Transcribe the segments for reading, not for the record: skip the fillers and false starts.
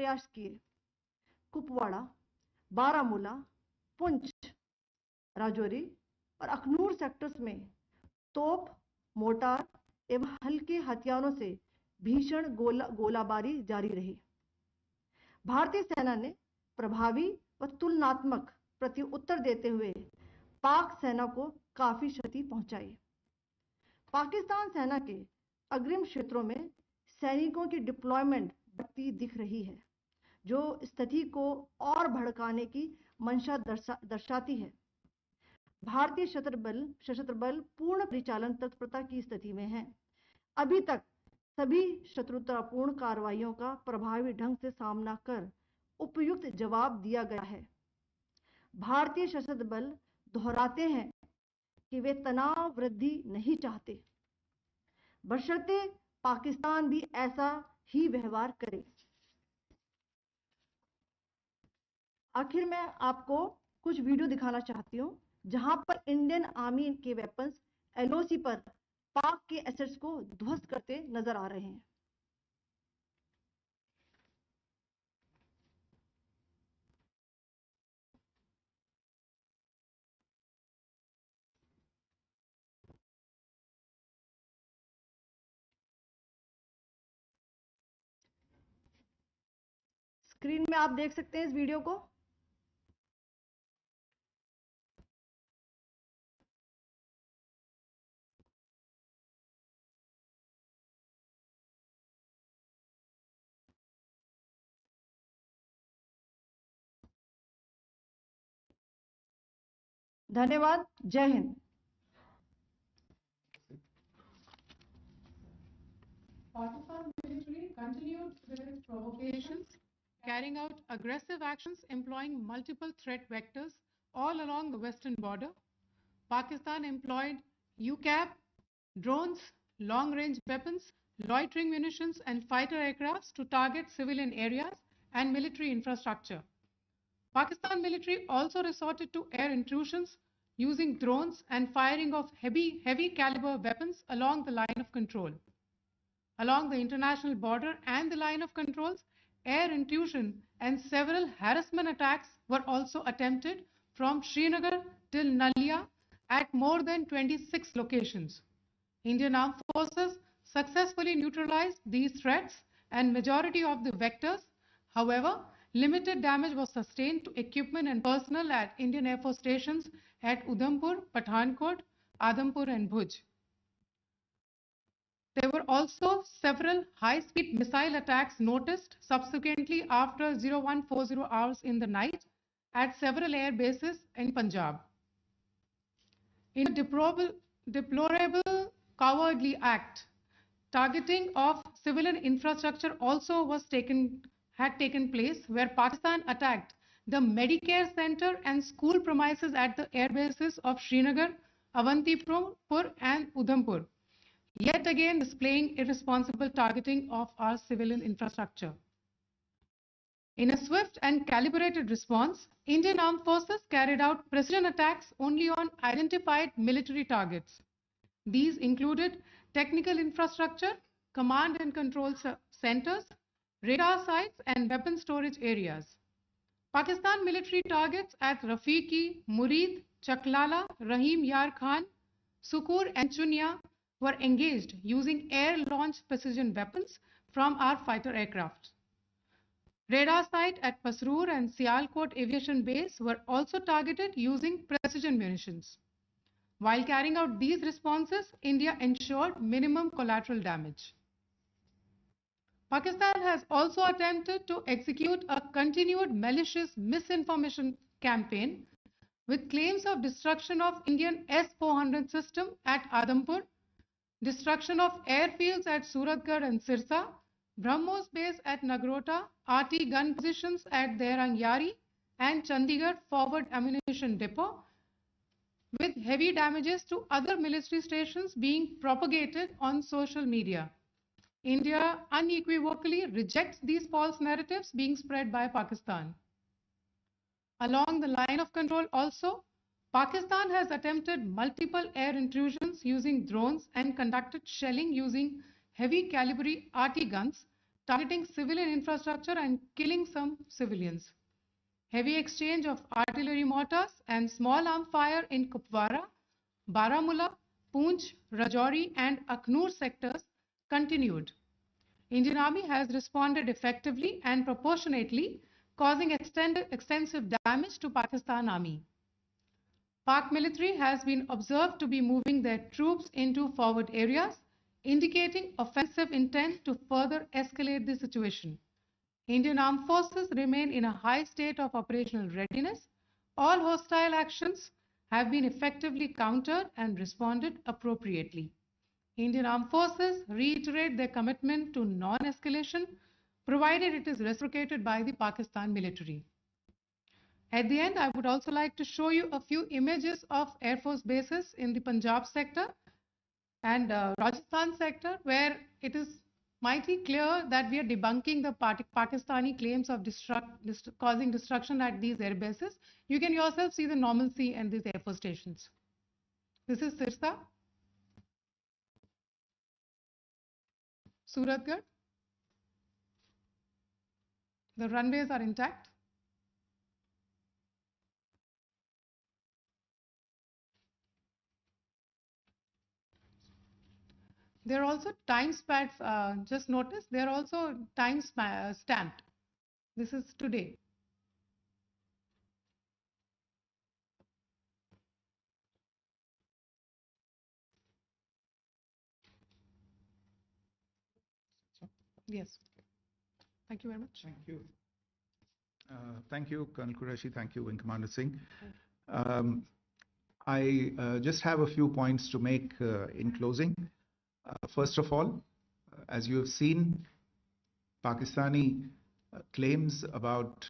प्रयास किए। कुपवाड़ा, बारामूला, पुंछ, राजौरी और अखनूर सेक्टर्स में तोप, मोर्टार एवं हल्के हथियारों से भीषण गोलाबारी जारी रही। भारतीय सेना ने प्रभावी व तुलनात्मक प्रत्युत्तर देते हुए पाक सेना को काफी क्षति पहुंचाई। पाकिस्तान सेना के अग्रिम क्षेत्रों में सैनिकों की डिप्लॉयमेंट बढ़ती दिख रही है, जो स्थिति को और भड़काने की मंशा दर्शाती है। भारतीय सशस्त्र बल पूर्ण परिचालन तत्परता की स्थिति में है। अभी तक सभी शत्रुतापूर्ण कार्रवाइयों का प्रभावी ढंग से सामना कर उपयुक्त जवाब दिया गया है। भारतीय सशस्त्र बल दोहराते हैं कि वे तनाव वृद्धि नहीं चाहते, बशर्ते पाकिस्तान भी ऐसा ही व्यवहार करे। आखिर में आपको कुछ वीडियो दिखाना चाहती हूं, जहां पर इंडियन आर्मी के वेपन्स एलओसी पर पाक के एसेट्स को ध्वस्त करते नजर आ रहे हैं। स्क्रीन में आप देख सकते हैं इस वीडियो को। धन्यवाद। जय Hind. Pakistan military continued with its provocations, carrying out aggressive actions employing multiple threat vectors all along the western border. Pakistan employed UCAP, drones, long-range weapons, loitering munitions, and fighter aircrafts to target civilian areas and military infrastructure. Pakistan military also resorted to air intrusions using drones and firing of heavy caliber weapons along the line of control. Along the international border and the line of controls, air intrusion and several harassment attacks were also attempted from Srinagar till Nalia at more than 26 locations. Indian Armed Forces successfully neutralized these threats and majority of the vectors. However, limited damage was sustained to equipment and personnel at Indian Air Force stations at Udhampur, Pathankot, Adampur and Bhuj. There were also several high-speed missile attacks noticed subsequently after 0140 hours in the night at several air bases in Punjab. In a deplorable cowardly act, targeting of civilian infrastructure also had taken place, where Pakistan attacked the Medicare Center and school premises at the air bases of Srinagar, Avantipur and Udhampur, yet again displaying irresponsible targeting of our civilian infrastructure. In a swift and calibrated response, Indian Armed Forces carried out precision attacks only on identified military targets. These included technical infrastructure, command and control centers, radar sites, and weapon storage areas. Pakistan military targets at Rafiqi, Murid, Chaklala, Rahim Yar Khan, Sukur, and Chunya were engaged using air-launched precision weapons from our fighter aircraft. Radar site at Pasroor and Sialkot Aviation Base were also targeted using precision munitions. While carrying out these responses, India ensured minimum collateral damage. Pakistan has also attempted to execute a continued malicious misinformation campaign with claims of destruction of Indian S-400 system at Adampur, destruction of airfields at Suratgarh and Sirsa, BrahMos base at Nagrota, RT gun positions at Derangyari and Chandigarh forward ammunition depot, with heavy damages to other military stations being propagated on social media. India unequivocally rejects these false narratives being spread by Pakistan. Along the line of control also, Pakistan has attempted multiple air intrusions using drones and conducted shelling using heavy caliber RT guns, targeting civilian infrastructure and killing some civilians. Heavy exchange of artillery mortars and small arm fire in Kupwara, Baramulla, Poonch, Rajouri and Aknoor sectors continued. Indian Army has responded effectively and proportionately, causing extensive damage to Pakistan Army. Pak military has been observed to be moving their troops into forward areas, indicating offensive intent to further escalate the situation. Indian armed forces remain in a high state of operational readiness. All hostile actions have been effectively countered and responded appropriately. Indian armed forces reiterate their commitment to non-escalation, provided it is reciprocated by the Pakistan military. At the end, I would also like to show you a few images of Air Force bases in the Punjab sector and Rajasthan sector, where it is mighty clear that we are debunking the Pakistani claims of causing destruction at these air bases. You can yourself see the normalcy in these Air Force stations. This is Sirsa, Suratgarh. The runways are intact. There are also time pads, just notice, they are also time stamped. This is today. Yes. Thank you very much. Thank you. Thank you, Colonel Qureshi. Thank you, Wing Commander Singh. I just have a few points to make in closing. First of all, as you have seen, Pakistani claims about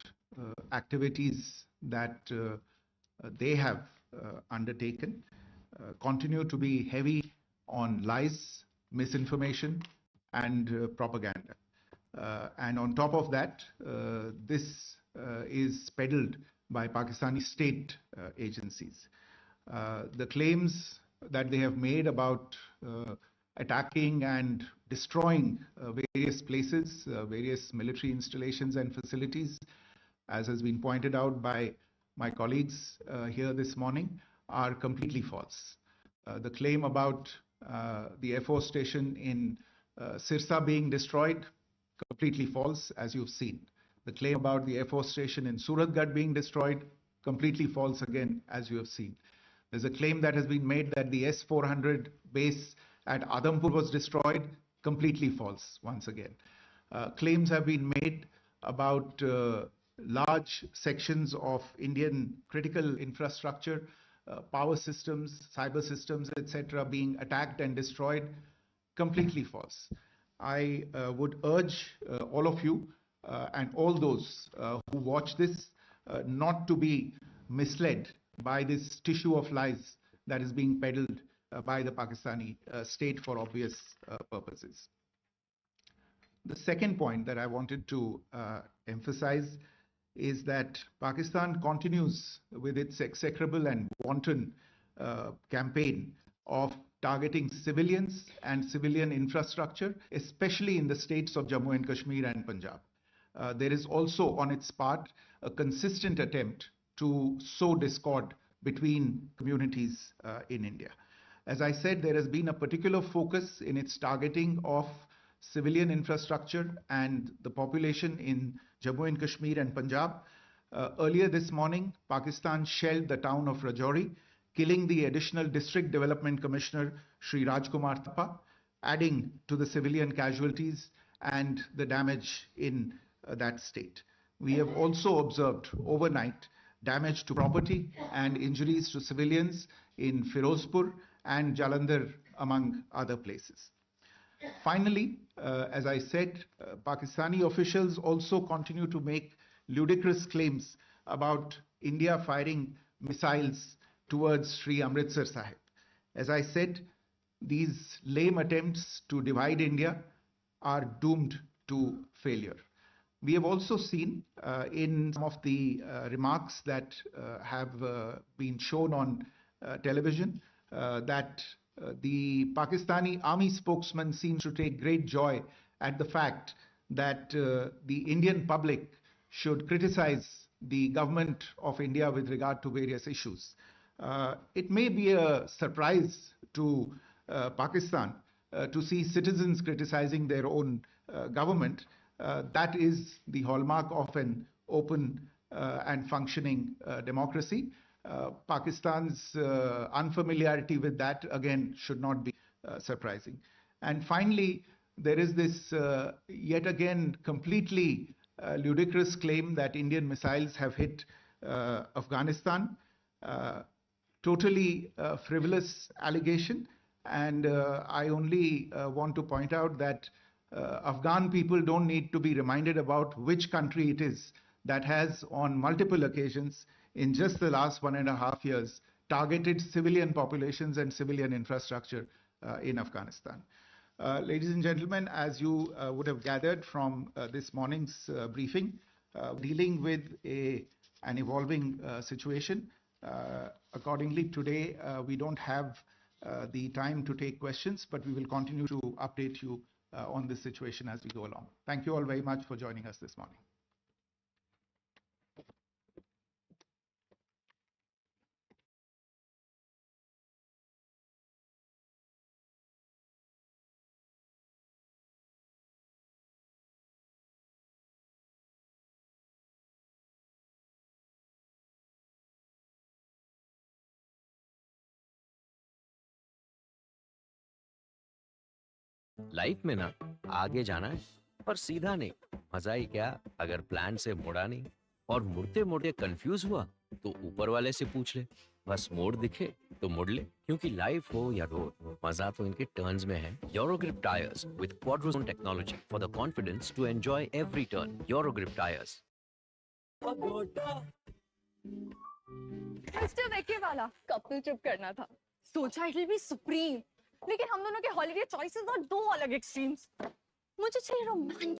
activities that they have undertaken continue to be heavy on lies, misinformation, and propaganda. And on top of that, this is peddled by Pakistani state agencies. The claims that they have made about attacking and destroying various places, various military installations and facilities, as has been pointed out by my colleagues here this morning, are completely false. The claim about the Air Force station in Sirsa being destroyed, completely false, as you've seen. The claim about the Air Force station in Suratgarh being destroyed, completely false again, as you have seen. There's a claim that has been made that the S-400 base at Adampur was destroyed, completely false once again. Claims have been made about large sections of Indian critical infrastructure, power systems, cyber systems, etc., being attacked and destroyed, completely false. I would urge all of you and all those who watch this not to be misled by this tissue of lies that is being peddled by the Pakistani state for obvious purposes. The second point that I wanted to emphasize is that Pakistan continues with its execrable and wanton campaign of targeting civilians and civilian infrastructure, especially in the states of Jammu and Kashmir and Punjab. There is also on its part a consistent attempt to sow discord between communities in India. As I said, there has been a particular focus in its targeting of civilian infrastructure and the population in Jammu and Kashmir and Punjab. Earlier this morning, Pakistan shelled the town of Rajouri, killing the additional District Development Commissioner, Shri Rajkumar Thapa, adding to the civilian casualties and the damage in that state. We have also observed overnight damage to property and injuries to civilians in Firozpur and Jalandhar, among other places. Finally, as I said, Pakistani officials also continue to make ludicrous claims about India firing missiles towards Sri Amritsar Sahib. As I said, these lame attempts to divide India are doomed to failure. We have also seen in some of the remarks that have been shown on television that the Pakistani army spokesman seems to take great joy at the fact that the Indian public should criticize the government of India with regard to various issues. It may be a surprise to Pakistan to see citizens criticizing their own government. That is the hallmark of an open and functioning democracy. Pakistan's unfamiliarity with that, again, should not be surprising. And finally, there is this yet again completely ludicrous claim that Indian missiles have hit Afghanistan. Totally frivolous allegation. And I only want to point out that Afghan people don't need to be reminded about which country it is that has on multiple occasions in just the last 1.5 years targeted civilian populations and civilian infrastructure in Afghanistan. Ladies and gentlemen, as you would have gathered from this morning's briefing, dealing with an evolving situation. Accordingly, today we don't have the time to take questions, but we will continue to update you on this situation as we go along. Thank you all very much for joining us this morning. Life में ना आगे जाना है पर सीधा नहीं। मजा ही क्या अगर प्लान से मुड़ा नहीं और मुड़ते मुड़ते कंफ्यूज हुआ तो ऊपर वाले से पूछ ले, बस मोड़ दिखे तो मुड़ ले, क्योंकि लाइफ हो या रोड मजा तो इनके टर्न्स में है। Eurogrip tyres with Quadrozone technology for the confidence to enjoy every turn. Eurogrip tyres. Mister वेके वाला कब तो चुप करना था। सोचा इट विल बी सुप्रीम, लेकिन हम दोनों के हॉलिडे चॉइसेस और दो अलग एक्सट्रीम्स। मुझे चाहिए रोमांटिक